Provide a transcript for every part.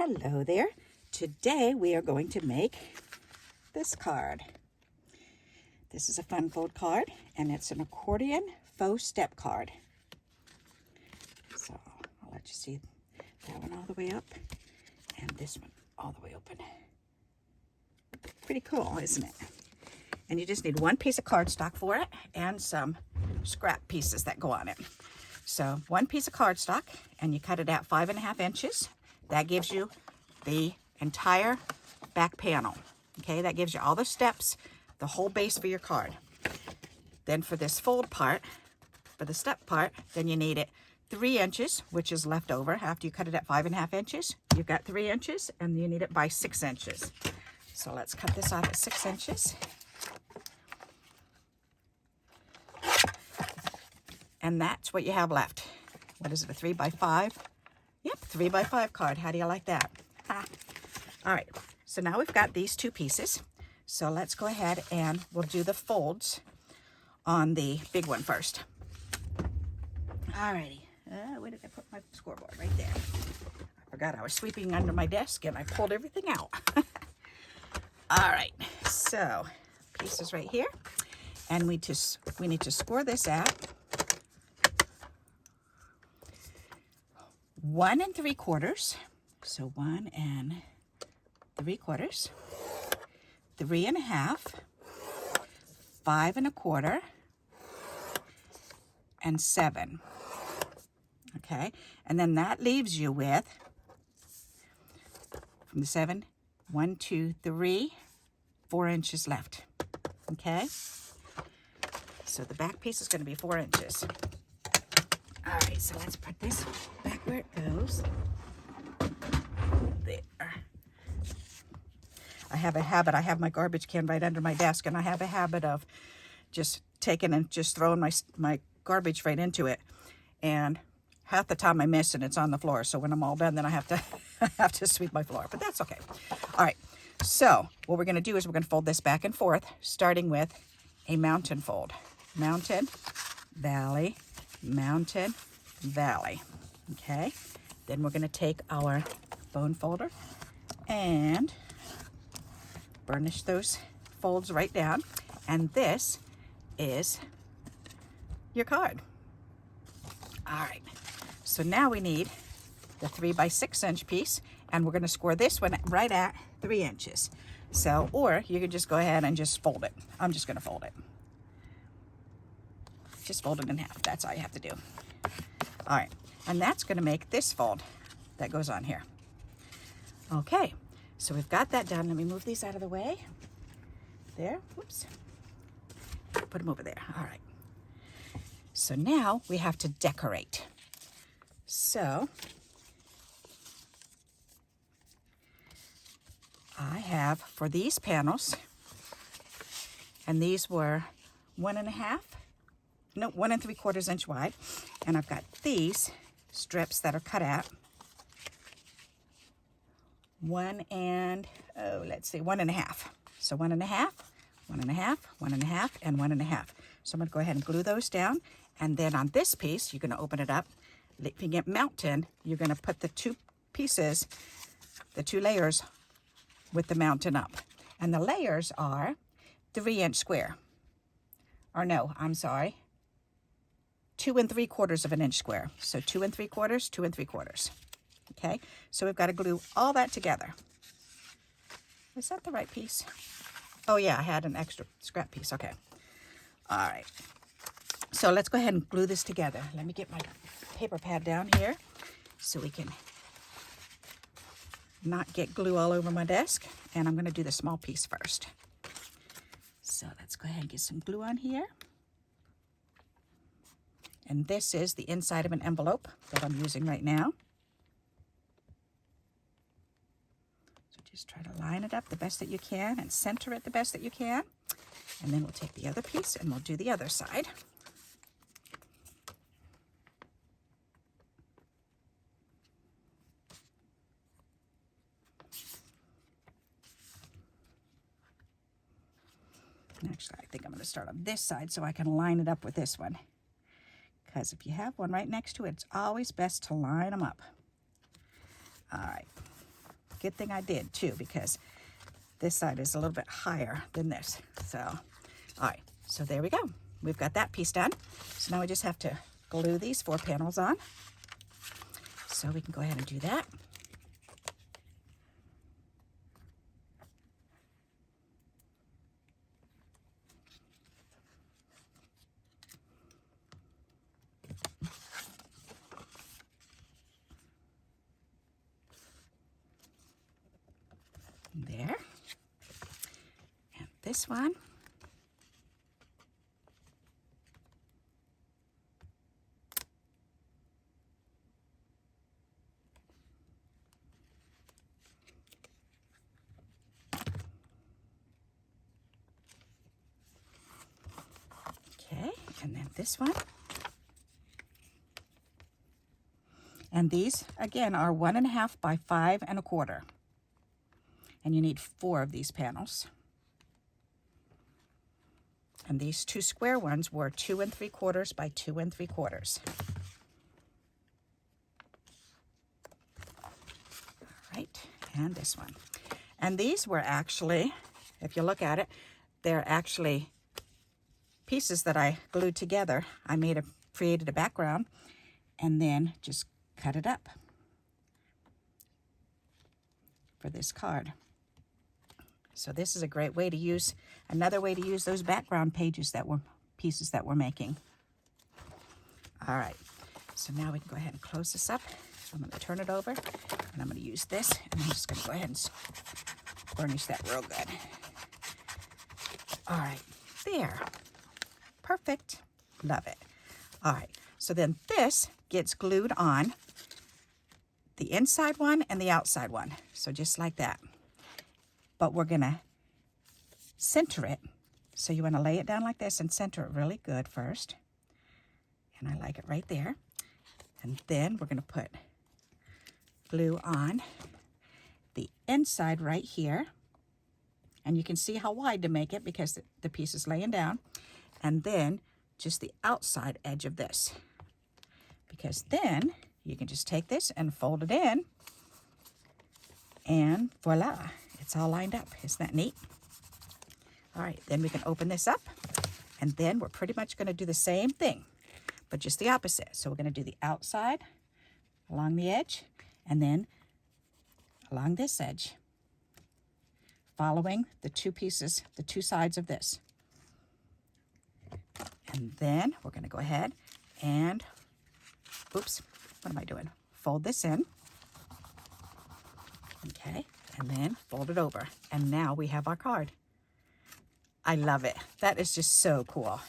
Hello there. Today we are going to make this card. This is a fun fold card, and it's an accordion faux step card. So I'll let you see that one all the way up and this one all the way open. Pretty cool, isn't it? And you just need one piece of cardstock for it and some scrap pieces that go on it. So one piece of cardstock, and you cut it at 5.5 inches. That gives you the entire back panel. Okay, that gives you all the steps, the whole base for your card. Then for this fold part, for the step part, then you need it 3 inches, which is left over after you cut it at 5.5 inches. You've got 3 inches, and you need it by 6 inches. So let's cut this off at 6 inches. And that's what you have left. What is it, a 3x5? Yep, 3x5 card. How do you like that? Ha. All right, so now we've got these two pieces. So let's go ahead and we'll do the folds on the big one first. All righty. Where did I put my scoreboard? Right there. I forgot I was sweeping under my desk and I pulled everything out. All right, so pieces right here. And we need to score this at 1 3/4. So 1 3/4, 3.5, 5 1/4, and 7. Okay, and then that leaves you with, from the 7, 1, 2, 3, 4 inches left. Okay, so the back piece is going to be 4 inches. All right, so let's put this back where it goes. There. I have a habit, I have my garbage can right under my desk, and I have a habit of just taking and just throwing my garbage right into it. And half the time I miss and it's on the floor. So when I'm all done, then I have to sweep my floor, but that's okay. All right, so what we're gonna do is we're gonna fold this back and forth, starting with a mountain fold. Mountain, valley, mountain, valley. Okay, then we're going to take our bone folder and burnish those folds right down, and this is your card. All right, so now we need the 3x6 inch piece, and we're going to score this one right at 3 inches. So, or you can just go ahead and just fold it. I'm just going to fold it. Just fold it in half. That's all you have to do. All right, and that's going to make this fold that goes on here. Okay, so we've got that done. Let me move these out of the way. There, whoops. Put them over there. All right. So now we have to decorate. So I have, for these panels, and these were 1 3/4 inch wide, and I've got these strips that are cut at 1 1/2. So 1 1/2, 1 1/2, 1 1/2, and 1 1/2. So I'm going to go ahead and glue those down, and then on this piece, you're going to open it up. If you get mountain, you're going to put the two pieces, the 2 layers with the mountain up, and the layers are 3 inch square. Or no, I'm sorry. 2 3/4 inch square. So 2 3/4, 2 3/4. Okay, so we've got to glue all that together. Is that the right piece? Oh yeah, I had an extra scrap piece. Okay. All right. So let's go ahead and glue this together. Let me get my paper pad down here so we can not get glue all over my desk. And I'm going to do the small piece first. So let's go ahead and get some glue on here. And this is the inside of an envelope that I'm using right now. So just try to line it up the best that you can and center it the best that you can. And then we'll take the other piece and we'll do the other side. Actually, I think I'm going to start on this side so I can line it up with this one. Because if you have one right next to it, it's always best to line them up. All right. good thing I did too, because this side is a little bit higher than this. So, all right, so there we go. We've got that piece done. So now we just have to glue these 4 panels on. So we can go ahead and do that. There. And this one. Okay, and then this one. And these, again, are 1.5 by 5 1/4. And you need 4 of these panels. And these 2 square ones were 2 3/4 by 2 3/4. All right, and this one. And these were actually, if you look at it, they're actually pieces that I glued together. I created a background and then just cut it up for this card. So this is a great way to use, another way to use those background pieces that we're making. All right, so now we can go ahead and close this up. I'm going to turn it over, and I'm going to use this, and I'm just going to go ahead and burnish that real good. All right, there. Perfect. Love it. All right, so then this gets glued on the inside one and the outside one. So just like that. But we're gonna center it. So you wanna lay it down like this and center it really good first. And I like it right there. And then we're gonna put glue on the inside right here. And you can see how wide to make it because the piece is laying down. And then just the outside edge of this. Because then you can just take this and fold it in. And voila. It's all lined up. Isn't that neat? All right, then we can open this up, and then we're pretty much going to do the same thing, but just the opposite. So we're going to do the outside along the edge, and then along this edge, following the 2 pieces, the 2 sides of this. And then we're going to go ahead and, oops, what am I doing? Fold this in. Okay. And then fold it over. And now we have our card. I love it. That is just so cool.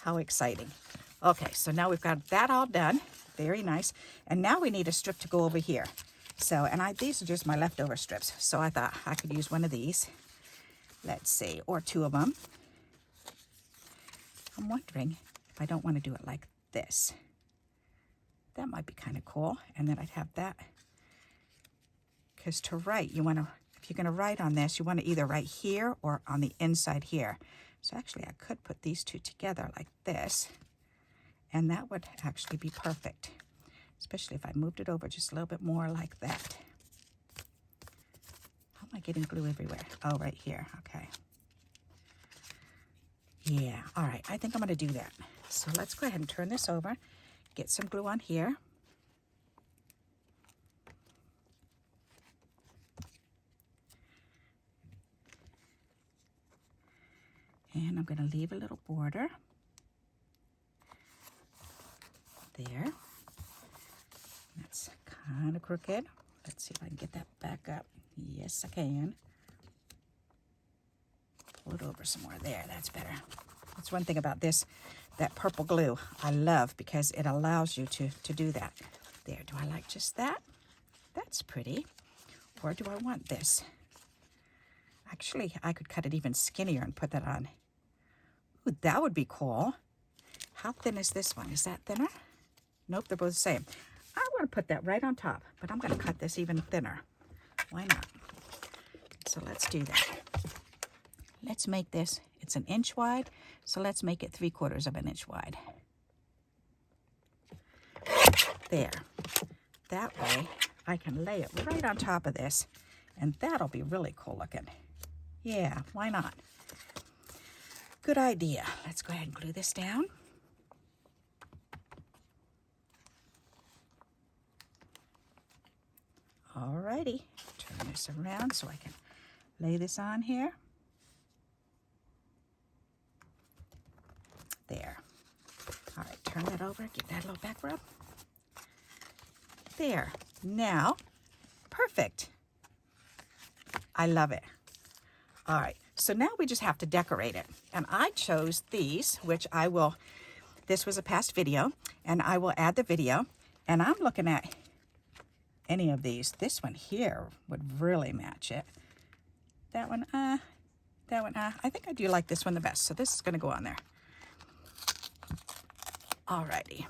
How exciting. Okay, so now we've got that all done. Very nice. And now we need a strip to go over here. So, and these are just my leftover strips. So I thought I could use one of these. Let's see, or 2 of them. I'm wondering if I don't want to do it like this. That might be kind of cool. And then I'd have that. Because to write, you want to, if you're going to write on this, you want to either write here or on the inside here. So actually, I could put these 2 together like this, and that would actually be perfect, especially if I moved it over just a little bit more like that. How am I getting glue everywhere? Oh, right here. Okay. Yeah. All right. I think I'm going to do that. So let's go ahead and turn this over, get some glue on here. And I'm going to leave a little border there. That's kind of crooked. Let's see if I can get that back up. Yes, I can. Pull it over some more. There, that's better. That's one thing about this, that purple glue, I love because it allows you to do that. There, do I like just that? That's pretty. Or do I want this? Actually, I could cut it even skinnier and put that on. Ooh, that would be cool. How thin is this one? Is that thinner? Nope, they're both the same. I want to put that right on top, but I'm going to cut this even thinner. Why not? So let's do that. Let's make this, it's 1 inch wide, so let's make it 3/4 of an inch wide. There. That way, I can lay it right on top of this, And that'll be really cool looking. Yeah, why not? Good idea. Let's go ahead and glue this down. Alrighty, turn this around so I can lay this on here. There. All right, turn that over, give that a little back rub. There. Now, perfect. I love it. All right, so now we just have to decorate it. And I chose these, which I will, this was a past video, and I will add the video. And I'm looking at any of these. This one here would really match it. That one, I think I do like this one the best. So this is gonna go on there. Alrighty.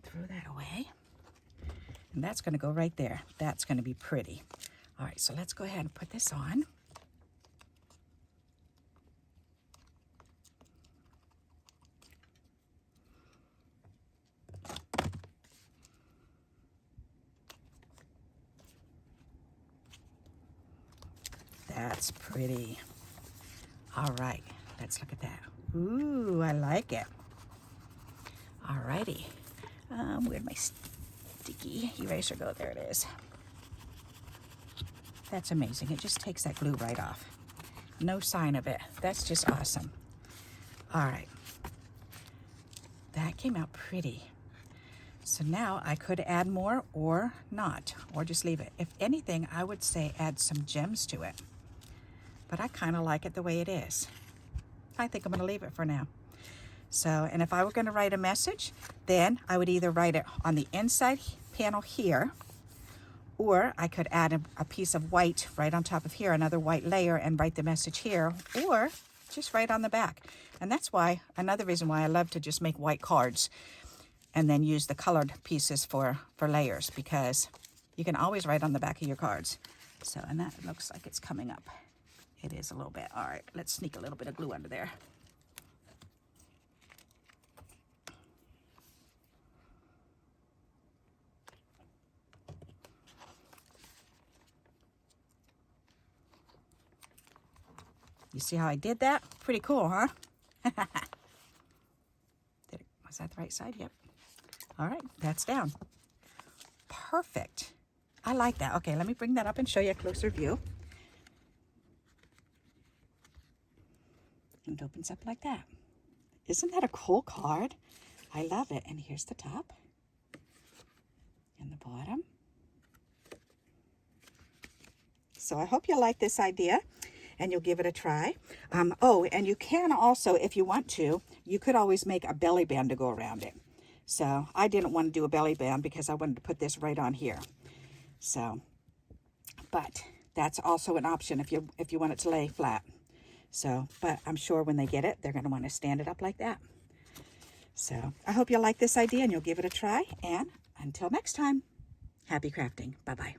Throw that away. And that's gonna go right there. That's gonna be pretty. All right, so let's go ahead and put this on. That's pretty. All right, let's look at that. Ooh, I like it. All righty. Where'd my sticky eraser go? There it is. That's amazing. It just takes that glue right off. No sign of it. That's just awesome. All right. That came out pretty. So now I could add more or not, or just leave it. If anything, I would say add some gems to it. But I kind of like it the way it is. I think I'm going to leave it for now. So, and if I were going to write a message, then I would either write it on the inside panel here, or I could add a piece of white right on top of here, another white layer, and write the message here, or just right on the back. And that's why, another reason why I love to just make white cards and then use the colored pieces for layers, because you can always write on the back of your cards. So, and that looks like it's coming up. It is a little bit. All right, let's sneak a little bit of glue under there. You see how I did that? Pretty cool, huh? Was that the right side? Yep. All right, that's down. Perfect. I like that. Okay, let me bring that up and show you a closer view. And it opens up like that. Isn't that a cool card? I love it. And here's the top and the bottom. So I hope you like this idea and you'll give it a try. Oh, and you can also, if you want to, you could always make a belly band to go around it. So I didn't want to do a belly band because I wanted to put this right on here. So, but that's also an option if you want it to lay flat. So, but I'm sure when they get it, they're going to want to stand it up like that. So I hope you like this idea and you'll give it a try. And until next time, happy crafting. Bye-bye.